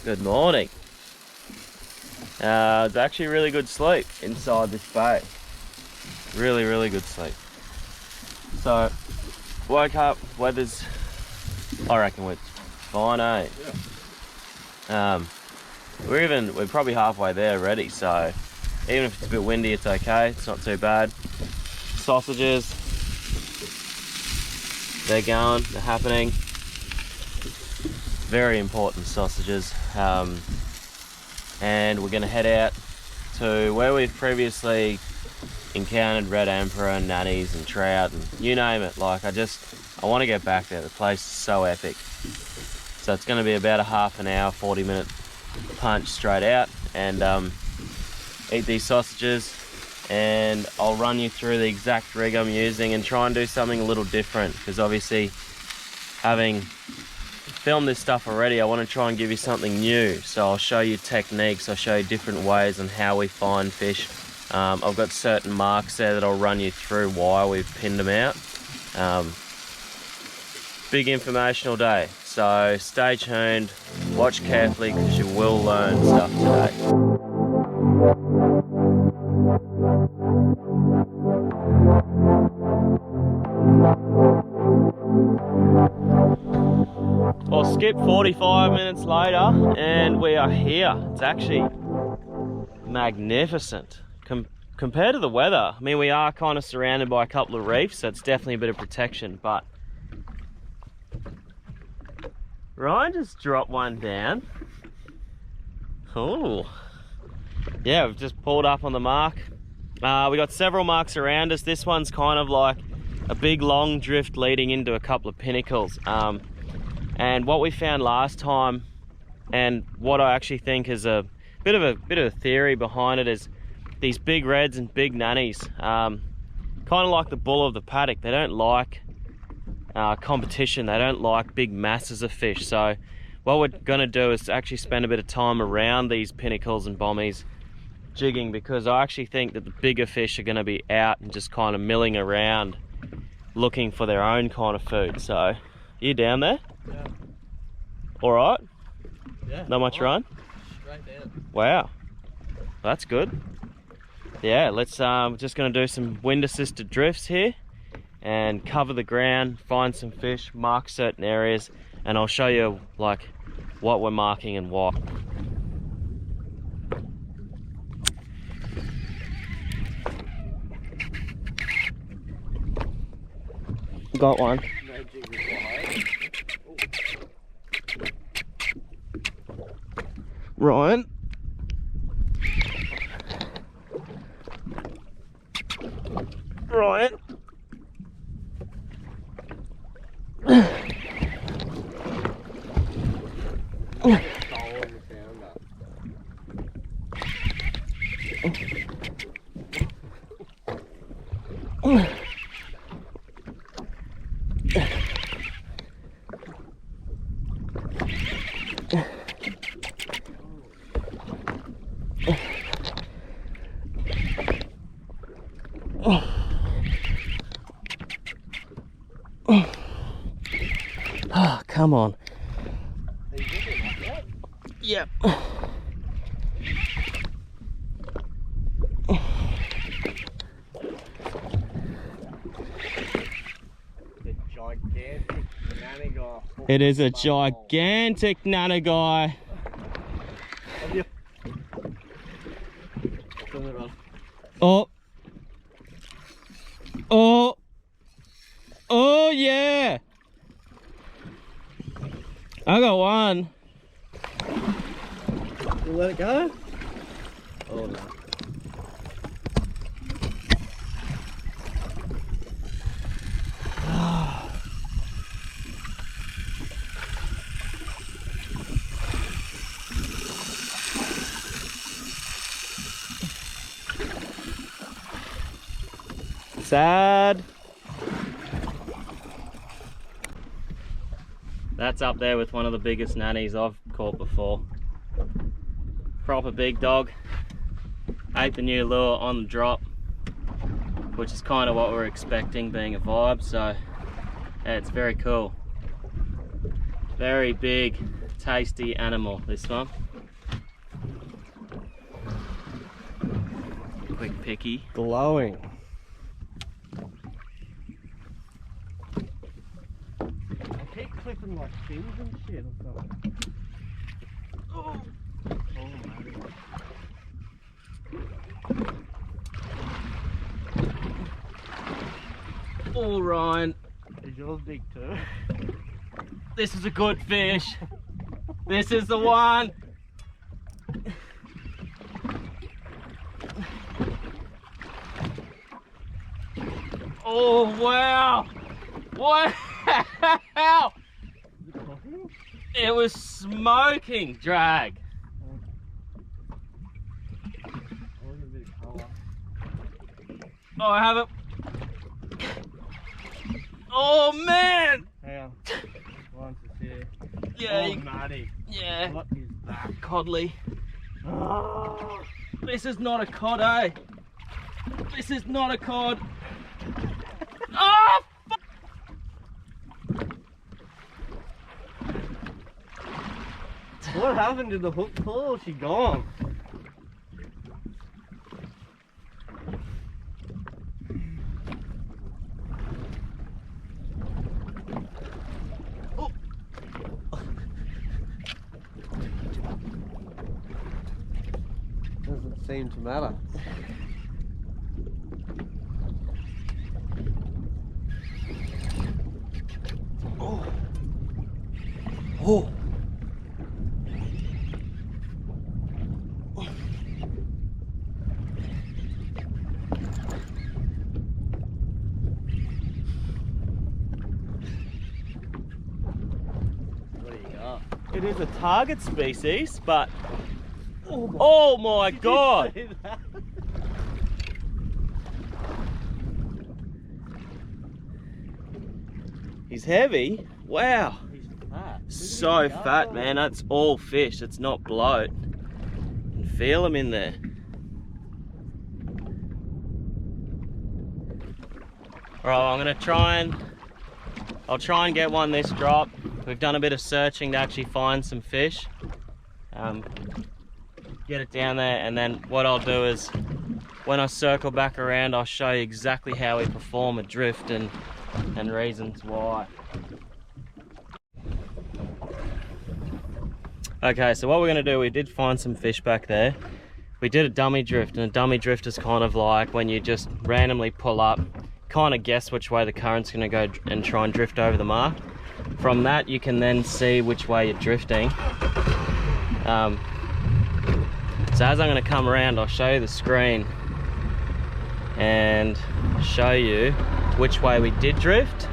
Good morning. It's actually really good sleep inside this bay. Really, really good sleep. So, woke up, weather's, I reckon we're fine, eh? Yeah. We're probably halfway there already, so even if it's a bit windy, it's okay, it's not too bad. Sausages, they're going, they're happening. Very important sausages. And we're gonna head out to where we've previously encountered red emperor and nannies and trout and you name it. Like I want to get back there. The place is so epic. So it's going to be about a half an hour, 40-minute punch straight out and eat these sausages, and I'll run you through the exact rig I'm using and try and do something a little different, because obviously having filmed this stuff already, I want to try and give you something new. So I'll show you techniques, I'll show you different ways on how we find fish. I've got certain marks there that I'll run you through why we've pinned them out. Big informational day, so stay tuned, watch carefully because you will learn stuff today. I'll skip 45 minutes later and we are here. It's actually magnificent. Compared to the weather, I mean, we are kind of surrounded by a couple of reefs, so it's definitely a bit of protection, but Ryan just dropped one down. Oh, yeah, we've just pulled up on the mark. We got several marks around us. This one's kind of like a big long drift leading into a couple of pinnacles. And what we found last time, and what I actually think is a bit of a theory behind it, is these big reds and big nannies, kind of like the bull of the paddock. They don't like competition. They don't like big masses of fish. So what we're going to do is actually spend a bit of time around these pinnacles and bommies jigging, because I actually think that the bigger fish are going to be out and just kind of milling around looking for their own kind of food. So you down there? Yeah. All right? Yeah. Not much run? Straight down. Wow. That's good. Yeah, let's we're just going to do some wind assisted drifts here and cover the ground, find some fish, mark certain areas, and I'll show you like what we're marking and why. Got one. Ryan. Ryan. Oh, come on. Are you getting up yet? Yep. The gigantic nanny guy. It is a gigantic nanny guy. Oh. Oh. Oh yeah. I got one. You let it go? Oh no. Sad. That's up there with one of the biggest nannies I've caught before. Proper big dog. Ate the new lure on the drop, which is kind of what we're expecting, being a vibe. So yeah, it's very cool. Very big tasty animal, this one. Quick picky. Glowing. I keep clipping like fins and shit or something. Oh, man. All right. Is yours big too? This is a good fish. This is the one. Oh, wow. Wow. It was smoking drag. Oh, I have it. Oh, man. Hang on. Once it's here. Yeah. Oh, Marty. Yeah. What is that? Codly. Oh. This is not a cod, eh? This is not a cod. Oh, What happened to the hook pull? She gone. Oh. Doesn't seem to matter. Oh. Oh. it is a target species, but oh my god! He's heavy. Wow. He's fat. So fat, man. That's all fish. It's not bloat. You can feel him in there. Alright, I'm gonna try and I'll try and get one this drop. We've done a bit of searching to actually find some fish. Get it down there, and then what I'll do is when I circle back around, I'll show you exactly how we perform a drift and reasons why. Okay, so what we're going to do, we did find some fish back there. We did a dummy drift, and a dummy drift is kind of like when you just randomly pull up, kind of guess which way the current's going to go and try and drift over the mark. From that you can then see which way you're drifting. So as I'm going to come around, I'll show you the screen and show you which way we did drift,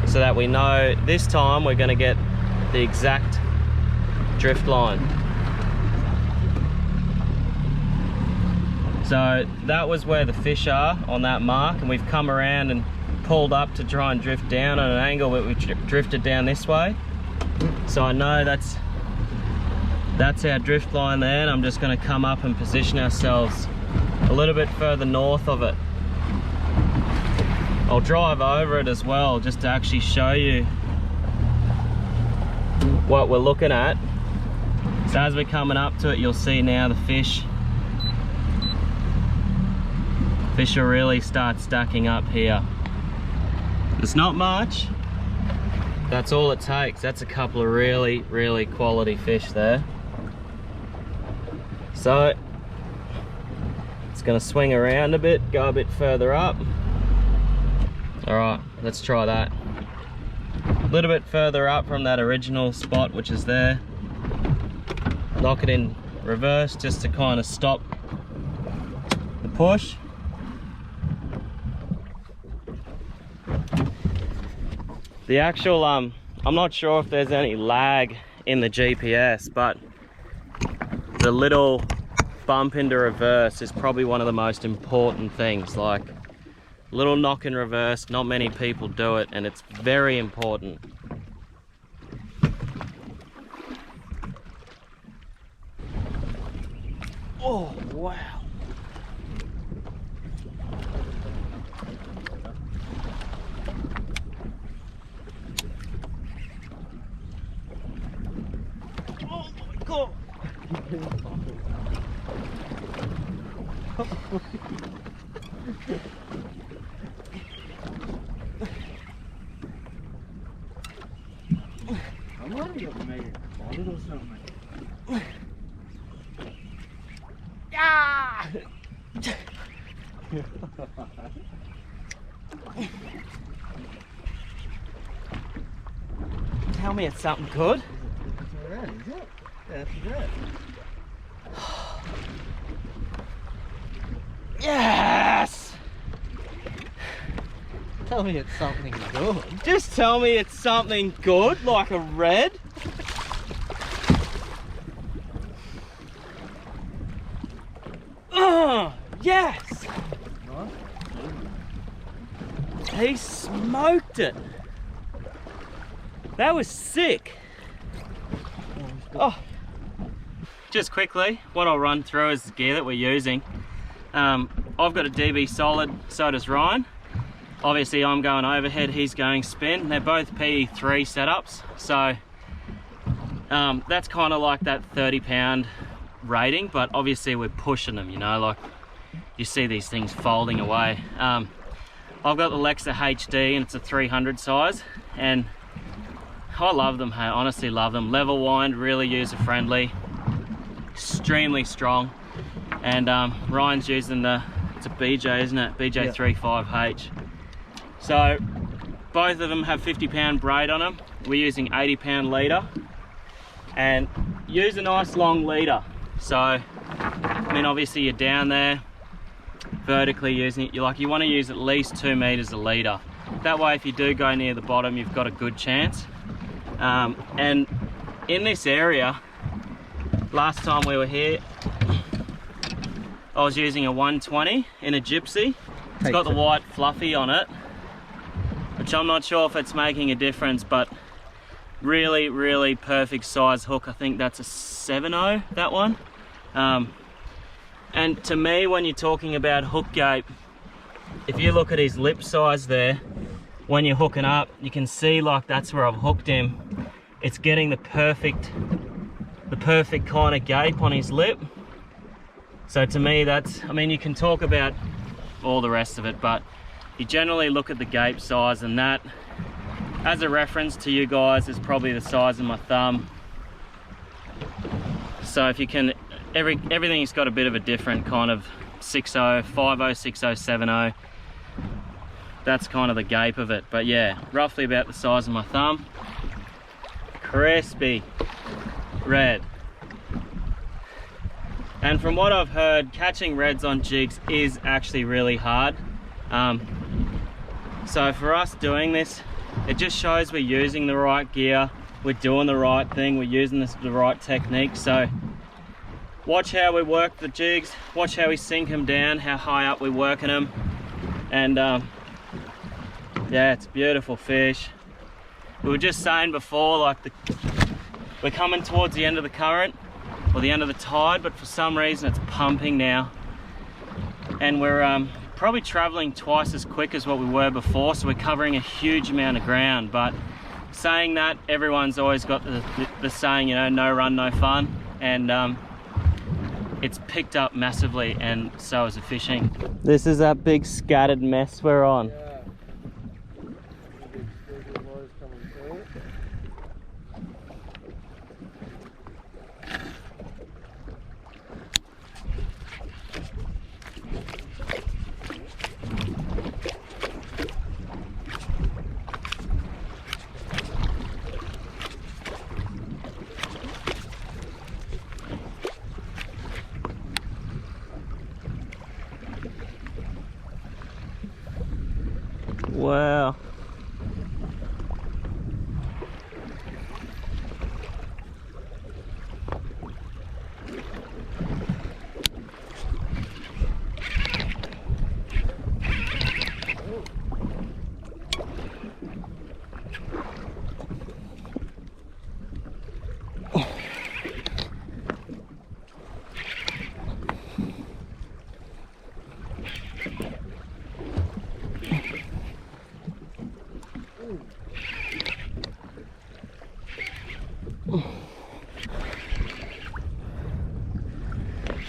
so that we know this time we're going to get the exact drift line. So that was where the fish are on that mark, and we've come around and pulled up to try and drift down at an angle, but we drifted down this way. So I know that's our drift line there, and I'm just going to come up and position ourselves a little bit further north of it. I'll drive over it as well, just to actually show you what we're looking at. So as we're coming up to it, you'll see now the fish will really start stacking up here. It's not much. That's all it takes. That's a couple of really, really quality fish there. So it's going to swing around a bit, go a bit further up. All right, let's try that. A little bit further up from that original spot, which is there. Knock it in reverse just to kind of stop the push. The actual, I'm not sure if there's any lag in the GPS, but the little bump into reverse is probably one of the most important things. Like, little knock in reverse, not many people do it, and it's very important. Oh, wow. Oh. I might be able to make it bottle or something. Yeah. Tell me it's something good. It's alright, is it? That's good. Yes! Tell me it's something good. Just tell me it's something good, like a red. Oh, yes! Nice. He smoked it. That was sick. Oh. Just quickly, what I'll run through is the gear that we're using. I've got a DB solid, so does Ryan. Obviously I'm going overhead, he's going spin. They're both PE3 setups, so that's kind of like that 30-pound rating, but obviously we're pushing them, you know, like you see these things folding away. I've got the Lexa HD and it's a 300 size, and I love them, hey, honestly love them. Level wind, really user friendly, extremely strong. And Ryan's using it's a BJ, isn't it? BJ 35H. So both of them have 50-pound braid on them. We're using 80-pound leader, and use a nice long leader. So, I mean, obviously you're down there vertically using it. You want to use at least 2 meters a leader. That way, if you do go near the bottom, you've got a good chance. And in this area, last time we were here, I was using a 120 in a gypsy. It's got the white fluffy on it, which I'm not sure if it's making a difference, but really, really perfect size hook. I think that's a 7.0, that one. And to me, when you're talking about hook gape, if you look at his lip size there, when you're hooking up, you can see like that's where I've hooked him. It's getting the perfect kind of gape on his lip. So to me, that's, I mean, you can talk about all the rest of it, but you generally look at the gape size, and that, as a reference to you guys, is probably the size of my thumb. So if you can, everything's got a bit of a different kind of 6.0, 5.0, 6.0, 7.0. That's kind of the gape of it. But yeah, roughly about the size of my thumb. Crispy red. And from what I've heard, catching reds on jigs is actually really hard. So for us doing this, it just shows we're using the right gear, we're doing the right thing, we're using the right technique. So watch how we work the jigs, watch how we sink them down, how high up we're working them. And yeah, it's a beautiful fish. We were just saying before, like we're coming towards the end of the current, or the end of the tide, but for some reason it's pumping now. And we're probably traveling twice as quick as what we were before, so we're covering a huge amount of ground. But saying that, everyone's always got the saying, you know, no run, no fun. And it's picked up massively, and so is the fishing. This is that big scattered mess we're on. Yeah.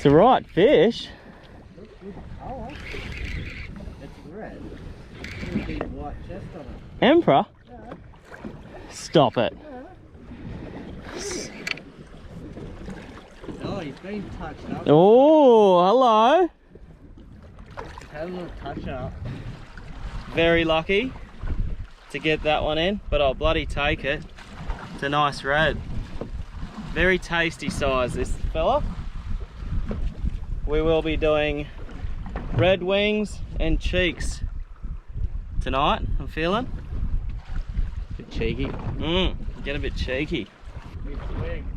It's a right fish. Looks good colour. It's red. There's a big white chest on it. Emperor? Yeah. Stop it. Oh, he's been touched up. Oh, hello. He's had a little touch up. Very lucky to get that one in, but I'll bloody take it. It's a nice red. Very tasty size, this fella. We will be doing red wings and cheeks tonight, I'm feeling. Bit cheeky. Get a bit cheeky. Big swing.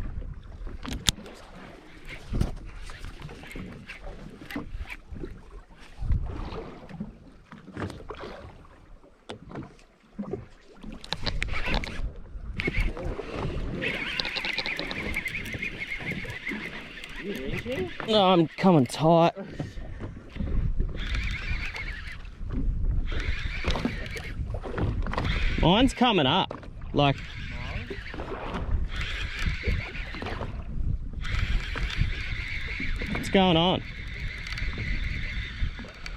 No, I'm coming tight. Mine's coming up. Like, what's going on?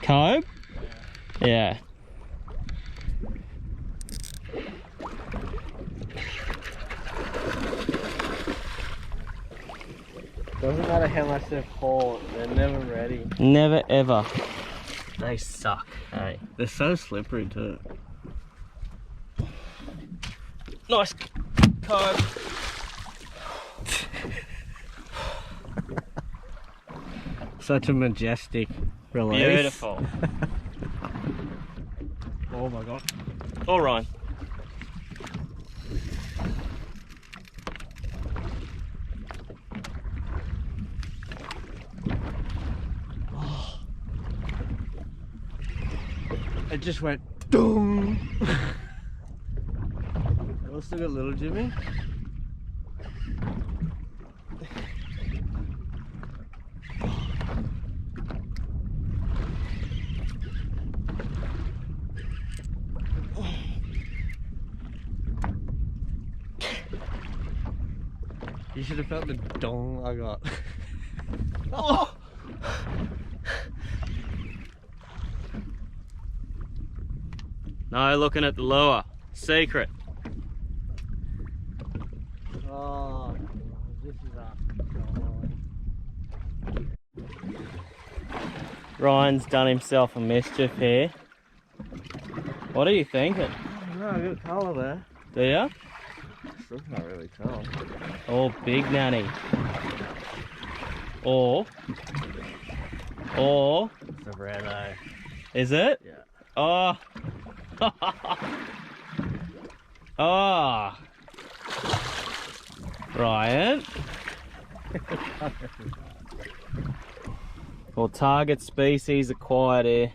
Cobe? Yeah. Doesn't matter how much they've caught, they're never ready. Never ever. They suck, hey. They're so slippery too. Nice Cobe. Such a majestic release. Beautiful. Oh my god. All right. It just went doom. You also got little Jimmy. You should have felt the dong I got. Oh. No, looking at the lure. Secret. Oh, this is up. Ryan's done himself a mischief here. What are you thinking? No, I got colour there. Do ya? Still can't really tell. Oh, big nanny. Or It's a rano. is it? Yeah. Oh. Oh. Ryan. Well, target species acquired here.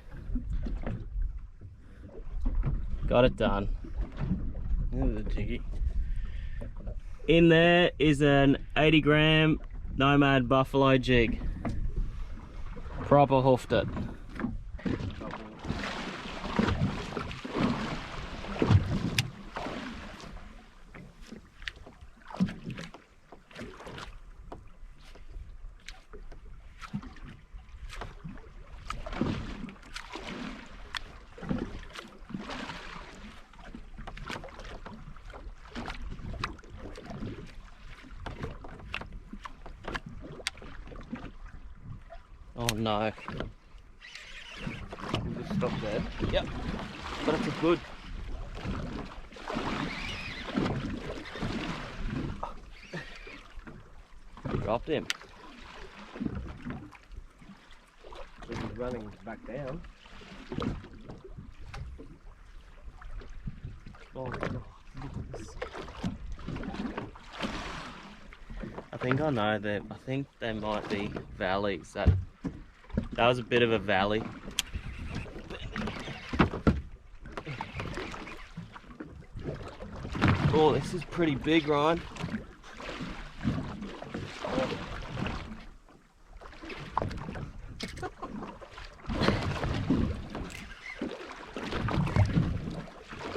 Got it done. This is a jiggy. In there is an 80-gram Nomad buffalo jig. Proper hoofed it. Oh no. You just stop there. Yep. But it's a good. Dropped him. He's running back down. Oh god, look at this. I think I know that. I think they might be valleys. That was a bit of a valley. Oh, this is pretty big, Ryan.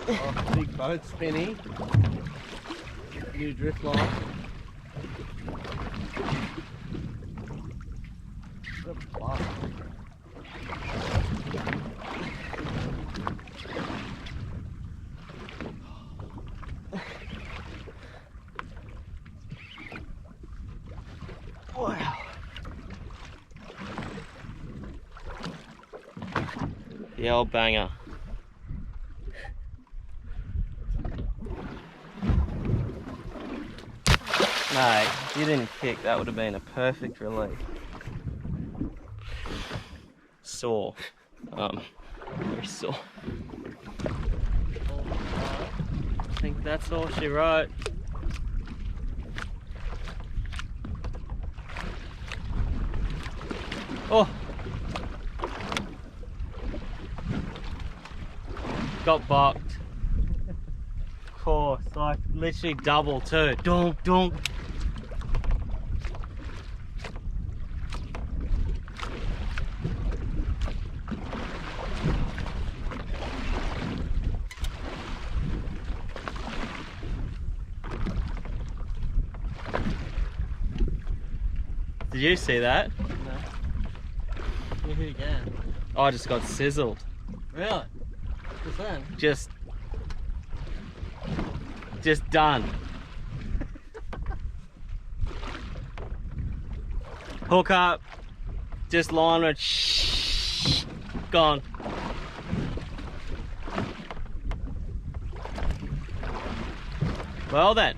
Oh, big boat spinny. New drift line. The fuck? Wow. The old banger. Mate, if you didn't kick, that would have been a perfect relief. Sore. Very sore. I think that's all she wrote. Oh! Got bucked. Of course, like literally double too. Donk, donk. Did you see that? No. You hit again. I just got sizzled. Really? Just then? Just done. Hook up. Just line it. Shh. Gone. Well then.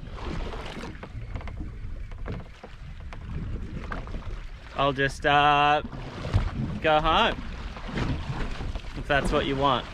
I'll just go home, if that's what you want.